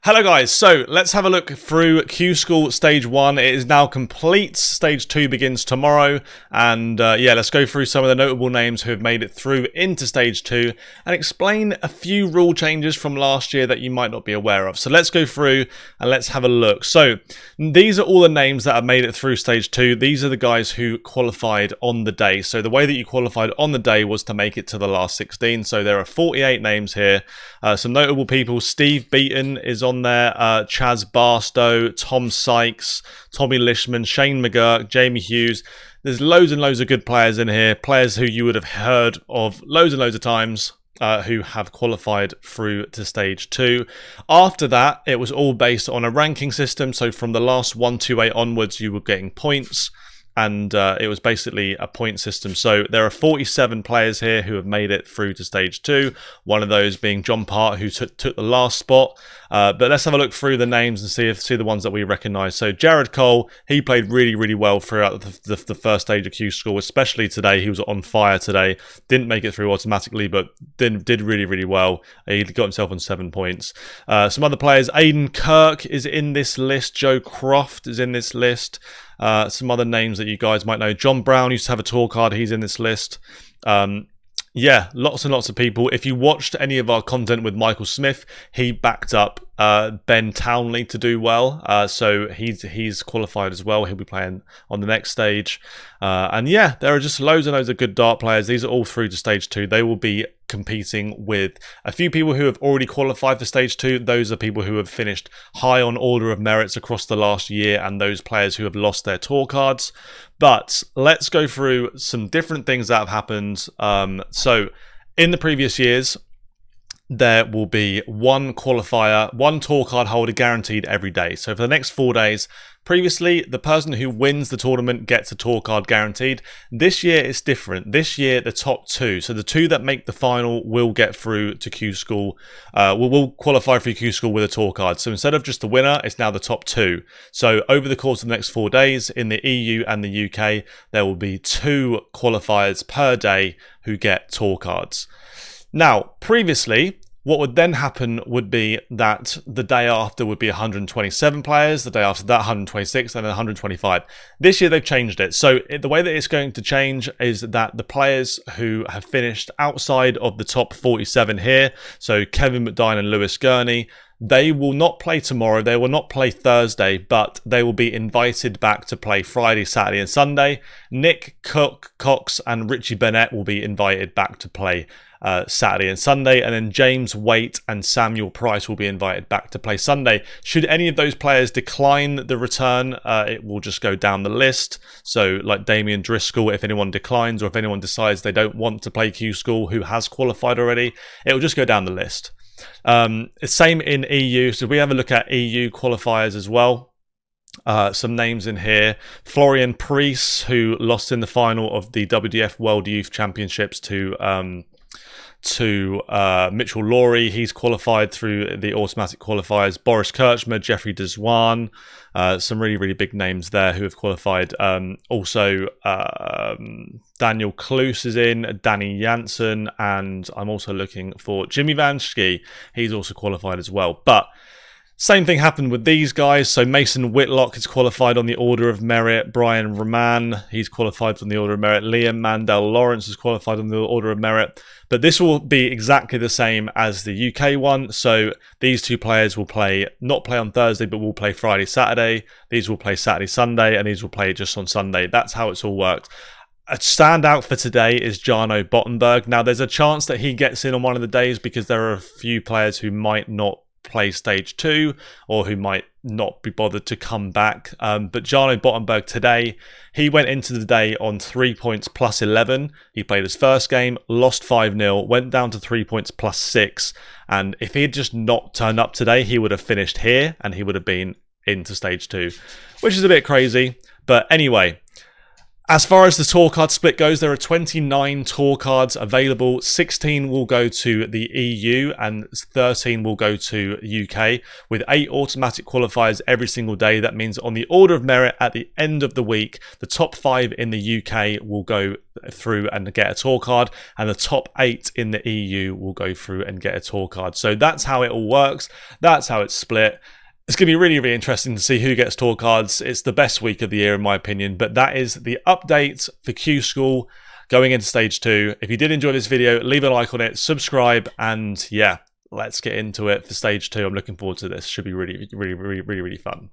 Hello guys, so let's have a look through Q School Stage 1. It is now complete. Stage 2 begins tomorrow. And yeah, let's go through some of the notable names who have made it through into Stage 2 and explain a few rule changes from last year that you might not be aware of. So let's go through and let's have a look. So these are all the names that have made it through Stage 2. These are the guys who qualified on the day. So the way that you qualified on the day was to make it to the last 16. So there are 48 names here. Some notable people: Steve Beeton is on there, Chaz Barstow, Tom Sykes, Tommy Lishman, Shane McGurk, Jamie Hughes. There's loads and loads of good players in here, players who you would have heard of loads and loads of times, who have qualified through to Stage 2. After that, it was all based on a ranking system, so from the last 1 to 8 onwards, you were getting points. And it was basically a point system. So there are 47 players here who have made it through to Stage 2. One of those being John Part, who took the last spot. But let's have a look through the names and see the ones that we recognise. So Jared Cole, he played really, really well throughout the first stage of Q School, especially today. He was on fire today. Didn't make it through automatically, but did really, really well. He got himself on 7 points. Some other players: Aidan Kirk is in this list. Joe Croft is in this list. Some other names that you guys might know. John Brown used to have a tour card. He's in this list. Yeah, lots and lots of people. If you watched any of our content with Michael Smith, he backed up Ben Townley to do well. So he's qualified as well. He'll be playing on the next stage. And yeah, there are just loads and loads of good dart players. These are all through to Stage 2. They will be competing with a few people who have already qualified for Stage 2. Those are people who have finished high on order of merits across the last year, and those players who have lost their tour cards. But let's go through some different things that have happened. So in the previous years, there will be one qualifier, one tour card holder guaranteed every day. So for the next 4 days, previously, the person who wins the tournament gets a tour card guaranteed. This year, it's different. This year, the top 2, so the 2 that make the final will get through to Q School, will qualify for Q School with a tour card. So instead of just the winner, it's now the top 2. So over the course of the next 4 days, in the EU and the UK, there will be 2 qualifiers per day who get tour cards. Now, previously, what would then happen would be that the day after would be 127 players, the day after that 126, and then 125. This year they've changed it. So the way that it's going to change is that the players who have finished outside of the top 47 here, so Kevin McDine and Lewis Gurney, they will not play tomorrow, they will not play Thursday, but they will be invited back to play Friday, Saturday and Sunday. Nick Cox and Richie Bennett will be invited back to play Saturday and Sunday, and then James Waite and Samuel Price will be invited back to play Sunday. Should any of those players decline the return, it will just go down the list. So like Damien Driscoll, if anyone declines or if anyone decides they don't want to play Q School who has qualified already, it will just go down the list. Same in EU. So we have a look at EU qualifiers as well. Some names in here: Florian Priest, who lost in the final of the WDF World Youth Championships to Mitchell Lawry. He's qualified through the automatic qualifiers. Boris Kirchmer, Jeffrey Deswan, some really, really big names there who have qualified. Also, Daniel Kloos is in, Danny Jansen, and I'm also looking for Jimmy Vanschke. He's also qualified as well. But same thing happened with these guys. So Mason Whitlock is qualified on the order of merit. Brian Roman, he's qualified on the order of merit. Liam Mandel Lawrence is qualified on the order of merit. But this will be exactly the same as the UK one. So these 2 players will not play on Thursday, but will play Friday, Saturday. These will play Saturday, Sunday, and these will play just on Sunday. That's how it's all worked. A standout for today is Jarno Bottenberg. Now, there's a chance that he gets in on one of the days because there are a few players who might not play Stage 2 or who might not be bothered to come back. But Jarno Bottenberg today, he went into the day on 3 points plus 11. He played his first game, lost 5-0, went down to 3 points plus 6. And if he had just not turned up today, he would have finished here and he would have been into Stage 2, which is a bit crazy. But anyway, As far as the tour card split goes, there are 29 tour cards available. 16 will go to the EU and 13 will go to UK, with 8 automatic qualifiers every single day. That means on the order of merit at the end of the week, the top 5 in the UK will go through and get a tour card, and the top 8 in the EU will go through and get a tour card. So that's how it all works. That's how it's split. It's going to be really, really interesting to see who gets tour cards. It's the best week of the year, in my opinion. But that is the update for Q School going into Stage 2. If you did enjoy this video, leave a like on it, subscribe, and yeah, let's get into it for Stage 2. I'm looking forward to this. Should be really, really, really, really, really fun.